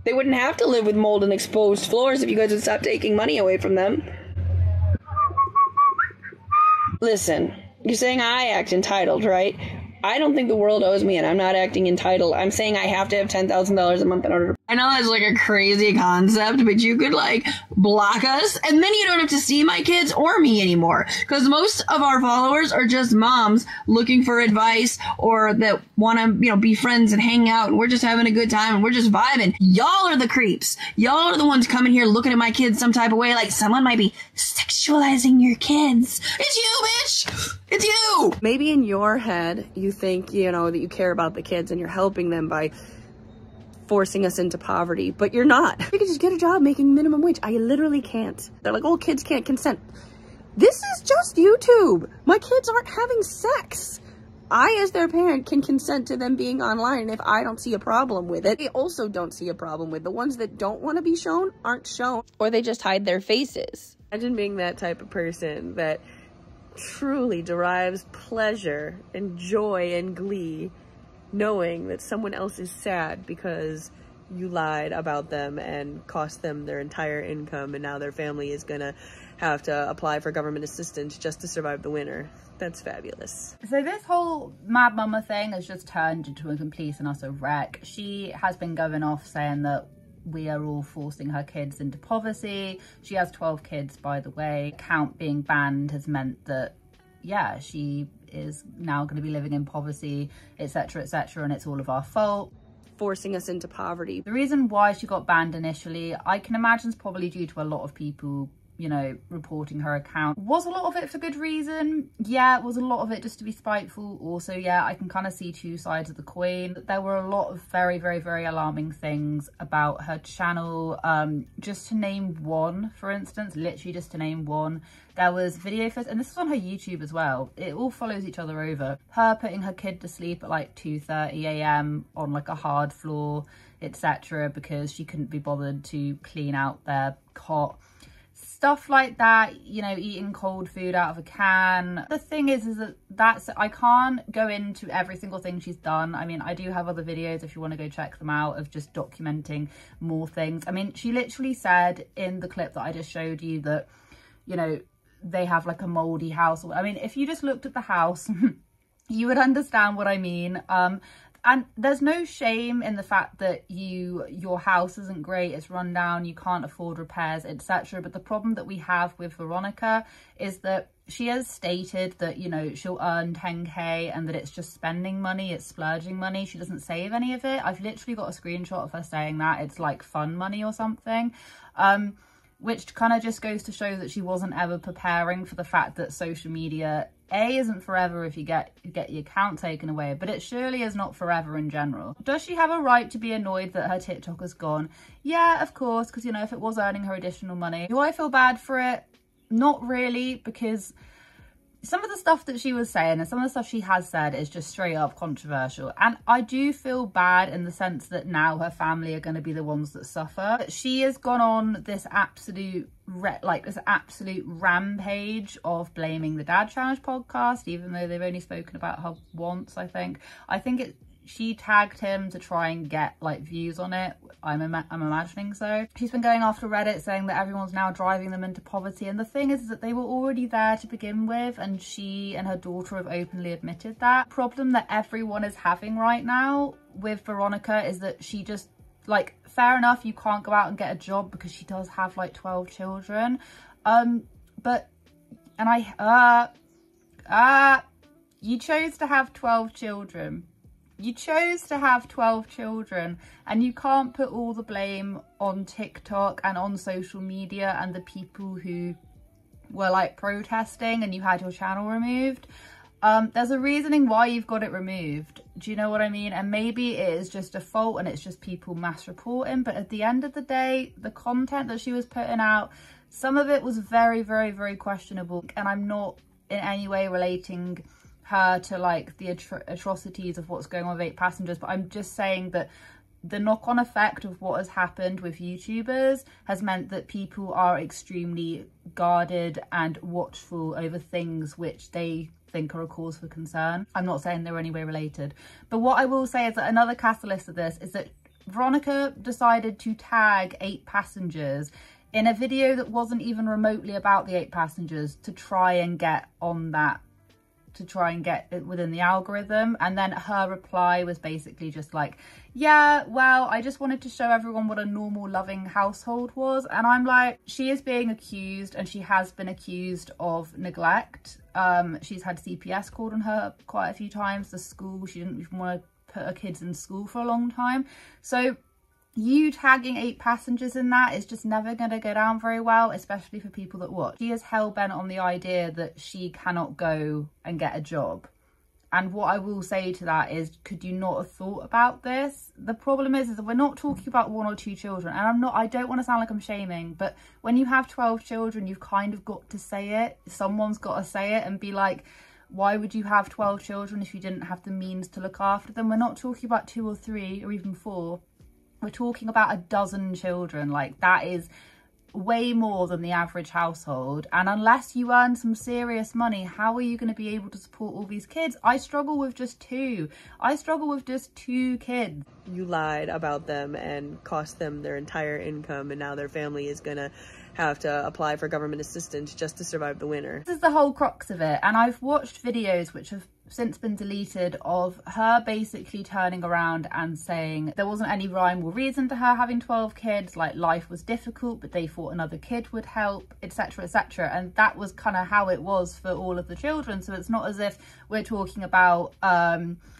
They wouldn't have to live with mold and exposed floors if you guys would stop taking money away from them. Listen, you're saying I act entitled, right? I don't think the world owes me, and I'm not acting entitled. I'm saying I have to have $10,000 a month in order to... I know that's like a crazy concept, but you could like block us, and then you don't have to see my kids or me anymore. Because most of our followers are just moms looking for advice, or that want to, you know, be friends and hang out, and we're just having a good time, and we're just vibing. Y'all are the creeps. Y'all are the ones coming here looking at my kids some type of way, like someone might be sexualizing your kids. It's you, bitch! It's you! Maybe in your head, you think, you know, that you care about the kids and you're helping them by forcing us into poverty, but you're not. You can just get a job making minimum wage. I literally can't. They're like, oh, kids can't consent. This is just YouTube. My kids aren't having sex. I, as their parent, can consent to them being online if I don't see a problem with it. They also don't see a problem with it. The ones that don't want to be shown aren't shown. Or they just hide their faces. Imagine being that type of person that truly derives pleasure and joy and glee knowing that someone else is sad because you lied about them and cost them their entire income, and now their family is gonna have to apply for government assistance just to survive the winter. That's fabulous. So this whole Mad Mama thing has just turned into a complete and utter wreck. She has been going off saying that we are all forcing her kids into poverty. She has 12 kids, by the way. Count being banned has meant that, yeah, she is now going to be living in poverty, etc., etc., and it's all of our fault. Forcing us into poverty. The reason why she got banned initially, I can imagine, is probably due to a lot of people, you know, reporting her account. Was a lot of it for good reason? Yeah. Was a lot of it just to be spiteful? Also, yeah, I can kind of see two sides of the coin. There were a lot of very, very, very alarming things about her channel. Just to name one, for instance, literally just to name one, there was video footage, and this is on her YouTube as well. It all follows each other over. Her putting her kid to sleep at like 2:30 a.m. on like a hard floor, etc., because she couldn't be bothered to clean out their cot. Stuff like that, you know, eating cold food out of a can. The thing is that I can't go into every single thing she's done. I mean, I do have other videos if you want to go check them out of just documenting more things. I mean, she literally said in the clip that I just showed you that, you know, they have like a moldy house. I mean, if you just looked at the house, you would understand what I mean. And there's no shame in the fact that your house isn't great, it's run down, you can't afford repairs, etc. But the problem that we have with Veronica is that she has stated that, you know, she'll earn 10k and that it's just spending money, it's splurging money. She doesn't save any of it. I've literally got a screenshot of her saying that it's like fun money or something. Which kind of just goes to show that she wasn't ever preparing for the fact that social media, A, isn't forever if you get your account taken away, but it surely is not forever in general. Does she have a right to be annoyed that her TikTok is gone? Yeah, of course, because, you know, if it was earning her additional money. Do I feel bad for it? Not really, because some of the stuff that she was saying and some of the stuff she has said is just straight up controversial. And I do feel bad in the sense that now her family are going to be the ones that suffer. But she has gone on this absolute rampage of blaming the Dad Challenge podcast, even though they've only spoken about her once, I think. She tagged him to try and get like views on it. I'm imagining so. She's been going after Reddit saying that everyone's now driving them into poverty. And the thing is that they were already there to begin with. And she and her daughter have openly admitted that. The problem that everyone is having right now with Veronica is that she just, like, fair enough, you can't go out and get a job because she does have like 12 children. You chose to have 12 children. You chose to have 12 children, and you can't put all the blame on TikTok and on social media and the people who were like protesting and you had your channel removed. There's a reasoning why you've got it removed. Do you know what I mean? And maybe it is just a fault and it's just people mass reporting, but at the end of the day, the content that she was putting out, some of it was very, very, very questionable. And I'm not in any way relating her to like the atrocities of what's going on with 8 passengers, but I'm just saying that the knock-on effect of what has happened with YouTubers has meant that people are extremely guarded and watchful over things which they think are a cause for concern. I'm not saying they're any way related, but what I will say is that another catalyst of this is that Veronica decided to tag 8 passengers in a video that wasn't even remotely about the 8 passengers to try and get on that, to try and get it within the algorithm. And then her reply was basically just like, yeah, well, I just wanted to show everyone what a normal loving household was. And I'm like, she is being accused, and she has been accused of neglect. She's had CPS called on her quite a few times. The school, she didn't even want to put her kids in school for a long time. So you tagging 8 passengers in that is just never going to go down very well, especially for people that watch. She is hell-bent on the idea that she cannot go and get a job. And what I will say to that is, could you not have thought about this? The problem is that we're not talking about 1 or 2 children. And I don't want to sound like I'm shaming, but when you have 12 children, you've kind of got to say it. Someone's got to say it and be like, why would you have 12 children if you didn't have the means to look after them? We're not talking about 2 or 3 or even 4. We're talking about a dozen children. Like, that is way more than the average household. And unless you earn some serious money, how are you going to be able to support all these kids? I struggle with just 2. I struggle with just 2 kids. You lied about them and cost them their entire income, and now their family is going to have to apply for government assistance just to survive the winter. This is the whole crux of it. And I've watched videos which have since been deleted of her basically turning around and saying there wasn't any rhyme or reason to her having 12 kids, like life was difficult but they thought another kid would help, etc, etc. And that was kind of how it was for all of the children. So it's not as if we're talking about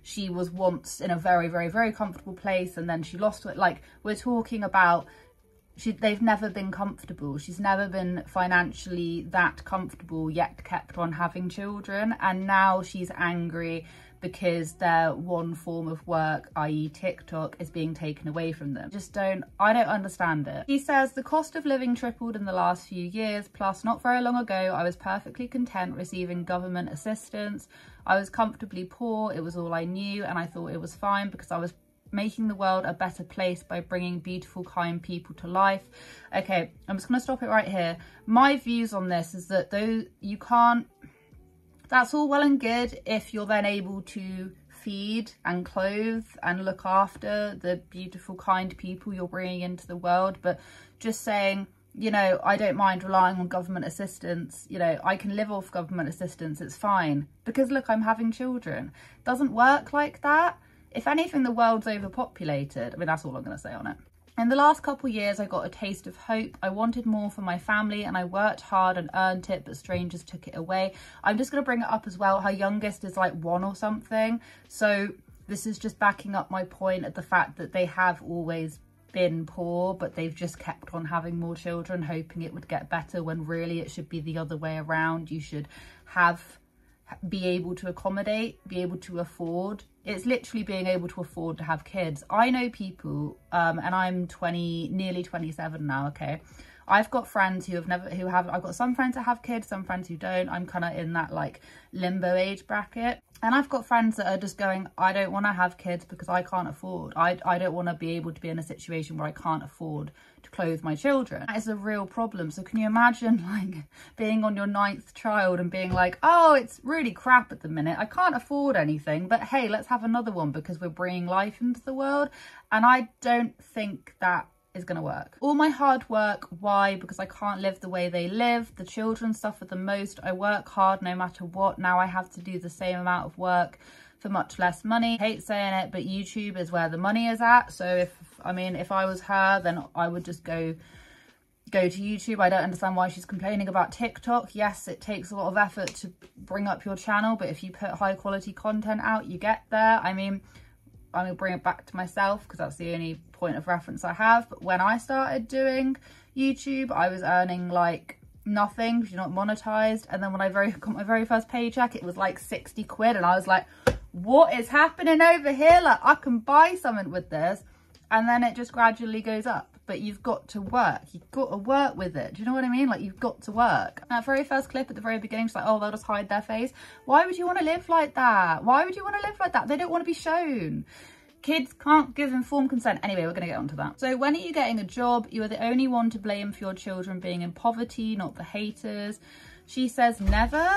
she was once in a very, very, very comfortable place and then she lost it. Like, we're talking about they've never been comfortable. She's never been financially that comfortable, yet kept on having children. And now she's angry because their one form of work, i.e. TikTok, is being taken away from them. I don't understand it. She says, the cost of living tripled in the last few years, plus not very long ago, I was perfectly content receiving government assistance. I was comfortably poor. It was all I knew. And I thought it was fine because I was making the world a better place by bringing beautiful, kind people to life. Okay, I'm just going to stop it right here. My views on this is that though you can't, that's all well and good if you're then able to feed and clothe and look after the beautiful, kind people you're bringing into the world. But just saying, you know, I don't mind relying on government assistance, you know, I can live off government assistance, it's fine. Because look, I'm having children. It doesn't work like that. If anything, the world's overpopulated. I mean, that's all I'm going to say on it. In the last couple of years, I got a taste of hope. I wanted more for my family and I worked hard and earned it, but strangers took it away. I'm just going to bring it up as well. Her youngest is like 1 or something. So this is just backing up my point at the fact that they have always been poor, but they've just kept on having more children, hoping it would get better, when really it should be the other way around. You should be able to accommodate, be able to afford. It's literally being able to afford to have kids. I know people, and I'm nearly 27 now, okay? I've got friends I've got some friends that have kids, some friends who don't. I'm kind of in that like limbo age bracket. And I've got friends that are just going, I don't want to have kids because I can't afford. I don't want to be able to be in a situation where I can't afford to clothe my children. That is a real problem. So can you imagine like being on your 9th child and being like, oh, it's really crap at the minute. I can't afford anything, but hey, let's have another one because we're bringing life into the world. And I don't think that is going to work. All my hard work, why? Because I can't live the way they live. The children suffer the most. I work hard no matter what. Now I have to do the same amount of work for much less money. I hate saying it, but YouTube is where the money is at. So if I was her, then I would just go to YouTube. I don't understand why she's complaining about TikTok. Yes, it takes a lot of effort to bring up your channel, but if you put high quality content out, you get there. I mean, I'm going to bring it back to myself because that's the only point of reference I have. But when I started doing YouTube, I was earning like nothing because you're not monetized. And then when I got my very first paycheck, it was like 60 quid. And I was like, what is happening over here? Like, I can buy something with this. And then it just gradually goes up. But you've got to work. You've got to work with it. Do you know what I mean? Like, you've got to work. That very first clip at the very beginning, she's like, oh, they'll just hide their face. Why would you want to live like that? Why would you want to live like that? They don't want to be shown. Kids can't give informed consent. Anyway, we're going to get onto that. So when are you getting a job? You are the only one to blame for your children being in poverty, not the haters. She says never.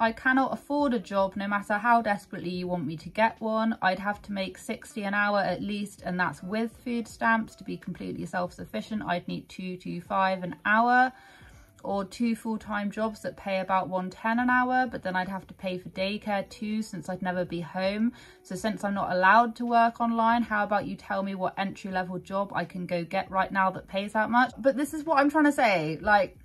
I cannot afford a job no matter how desperately you want me to get one. I'd have to make 60 an hour at least, and that's with food stamps. To be completely self-sufficient, I'd need 225 an hour, or 2 full-time jobs that pay about 110 an hour, but then I'd have to pay for daycare too, since I'd never be home. So since I'm not allowed to work online, how about you tell me what entry-level job I can go get right now that pays that much? But this is what I'm trying to say, like,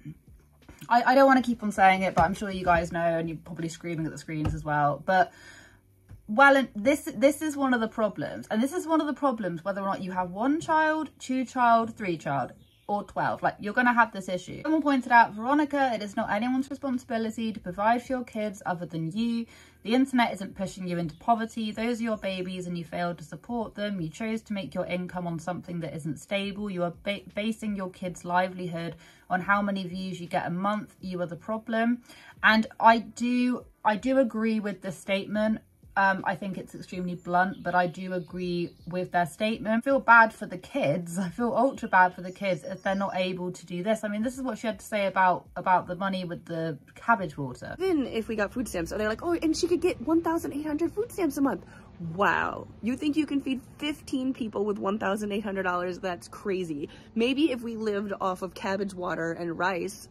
I don't want to keep on saying it, but I'm sure you guys know, and you're probably screaming at the screens as well, but well, and this is one of the problems, and this is one of the problems whether or not you have 1 child, 2 child, 3 child, or 12. Like, you're gonna have this issue. Someone pointed out, Veronica, it is not anyone's responsibility to provide for your kids other than you. The internet isn't pushing you into poverty. Those are your babies and you failed to support them. You chose to make your income on something that isn't stable. You are basing your kids' livelihood on how many views you get a month. You are the problem. And I do agree with this statement. I think it's extremely blunt, but I do agree with their statement. I feel bad for the kids. I feel ultra bad for the kids if they're not able to do this. I mean, this is what she had to say about the money with the cabbage water. Even if we got food stamps, so they're like, oh, and she could get 1,800 food stamps a month. Wow. You think you can feed 15 people with $1,800? That's crazy. Maybe if we lived off of cabbage water and rice,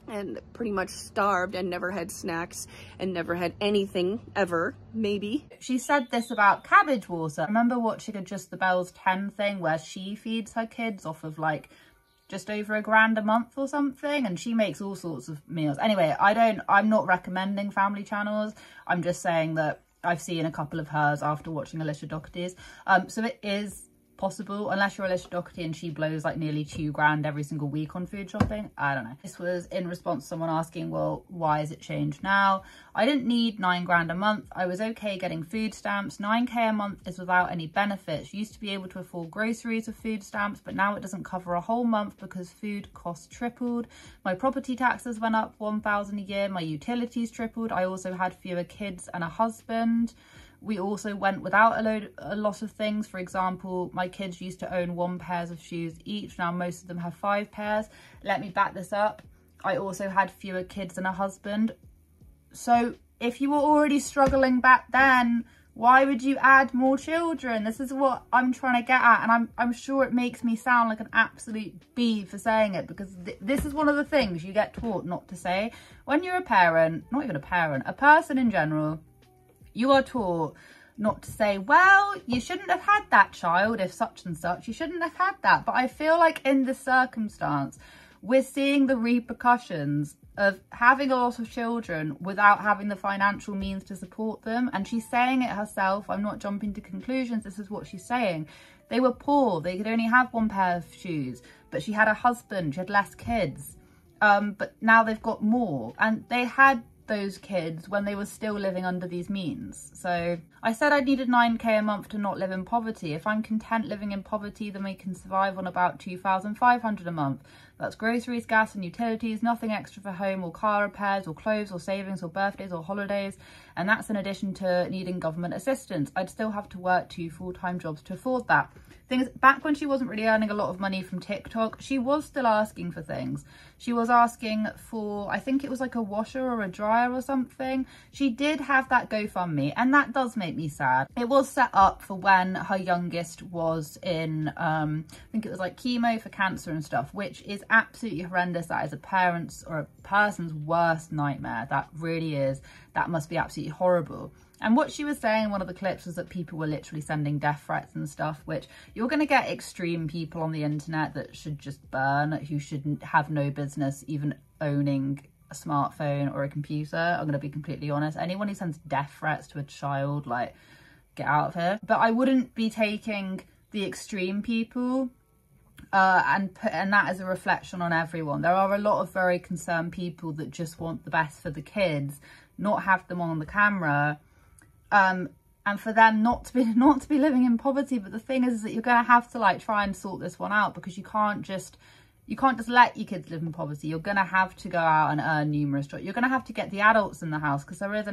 and pretty much starved and never had snacks and never had anything ever, maybe. She said this about cabbage water. I remember watching a Just the Bells 10 thing where she feeds her kids off of like just over $1,000 a month or something, and she makes all sorts of meals. Anyway, I'm not recommending family channels. I'm just saying that I've seen a couple of hers after watching Alicia Doherty's. So it is possible, unless you're Alicia Doherty and she blows like nearly $2,000 every single week on food shopping. I don't know. This was in response to someone asking, well, why has it changed now? I didn't need $9,000 a month. I was okay getting food stamps. 9k a month is without any benefits. Used to be able to afford groceries with food stamps, but now it doesn't cover a whole month because food costs tripled. My property taxes went up $1,000 a year. My utilities tripled. I also had fewer kids and a husband. We also went without a lot of things. For example, my kids used to own 1 pair of shoes each. Now most of them have 5 pairs. Let me back this up. I also had fewer kids and a husband. So if you were already struggling back then, why would you add more children? This is what I'm trying to get at. And I'm sure it makes me sound like an absolute bee for saying it, because this is one of the things you get taught not to say. When you're a parent, not even a parent, a person in general, you are taught not to say, well, you shouldn't have had that child if such and such. You shouldn't have had that. But I feel like in this circumstance, we're seeing the repercussions of having a lot of children without having the financial means to support them. And she's saying it herself. I'm not jumping to conclusions. This is what she's saying. They were poor. They could only have 1 pair of shoes. But she had a husband. She had less kids. But now they've got more. And they had those kids when they were still living under these means. So I said I needed 9k a month to not live in poverty. If I'm content living in poverty, then we can survive on about 2,500 a month. That's groceries, gas and utilities, nothing extra for home or car repairs or clothes or savings or birthdays or holidays. And that's in addition to needing government assistance. I'd still have to work 2 full-time jobs to afford that. Things back when she wasn't really earning a lot of money from TikTok, she was still asking for things. She was asking for, I think it was like a washer or a dryer or something. She did have that GoFundMe, and that does make me sad. It was set up for when her youngest was in, I think it was like chemo for cancer and stuff, which is absolutely horrendous. That is a parent's or a person's worst nightmare. That really is. That must be absolutely horrible. And what she was saying in one of the clips was that people were literally sending death threats and stuff, which you're going to get extreme people on the internet that should just burn, who shouldn't have no business even owning a smartphone or a computer. I'm going to be completely honest. Anyone who sends death threats to a child, like, get out of here. But I wouldn't be taking the extreme people and that as a reflection on everyone. There are a lot of very concerned people that just want the best for the kids, not have them on the camera. And for them not to be living in poverty. But the thing is that you're going to have to like try and sort this one out, because you can't You can't just let your kids live in poverty. You're going to have to go out and earn numerous jobs. You're going to have to get the adults in the house, because there is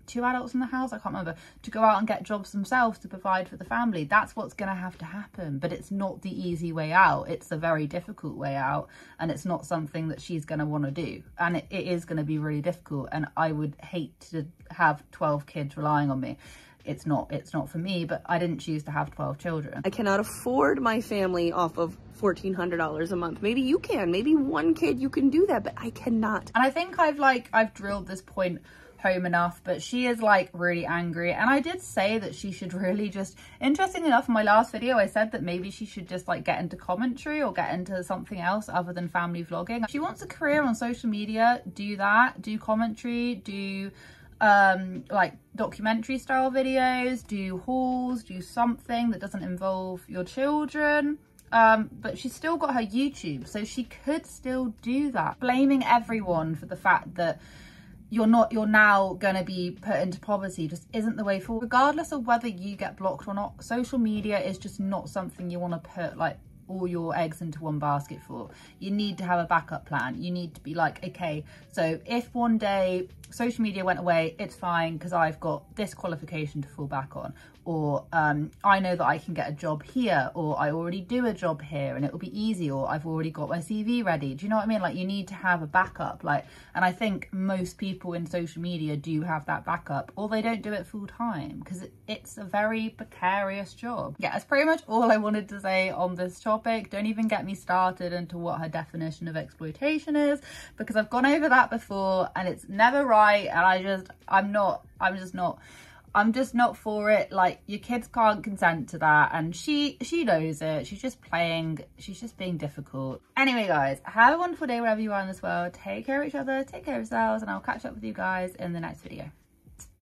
two adults in the house, I can't remember, to go out and get jobs themselves to provide for the family. That's what's going to have to happen. But it's not the easy way out. It's a very difficult way out, and it's not something that she's going to want to do. And it is going to be really difficult. And I would hate to have 12 kids relying on me. It's not for me, but I didn't choose to have 12 children. I cannot afford my family off of $1,400 a month. Maybe you can, maybe one kid you can do that, but I cannot. And I think I've drilled this point home enough, but she is like really angry. And I did say that she should really just, interestingly enough, in my last video I said that maybe she should just like get into commentary or get into something else other than family vlogging. If she wants a career on social media, do that, do commentary, do like documentary style videos, do hauls, do something that doesn't involve your children. But she's still got her YouTube, so she could still do that. Blaming everyone for the fact that you're now going to be put into poverty just isn't the way forward. Regardless of whether you get blocked or not, social media is just not something you want to put like all your eggs into one basket for. You need to have a backup plan. You need to be like, okay, so if one day social media went away, it's fine because I've got this qualification to fall back on, or I know that I can get a job here, or I already do a job here and it will be easy, or I've already got my CV ready. Do you know what I mean? Like, you need to have a backup. Like, and I think most people in social media do have that backup, or they don't do it full time because it's a very precarious job. Yeah, that's pretty much all I wanted to say on this topic. Don't even get me started into what her definition of exploitation is, because I've gone over that before and it's never right, and I'm just not for it. Like, your kids can't consent to that, and she knows it. She's just being difficult. Anyway, guys, have a wonderful day wherever you are in this world. Take care of each other, take care of yourselves, and I'll catch up with you guys in the next video.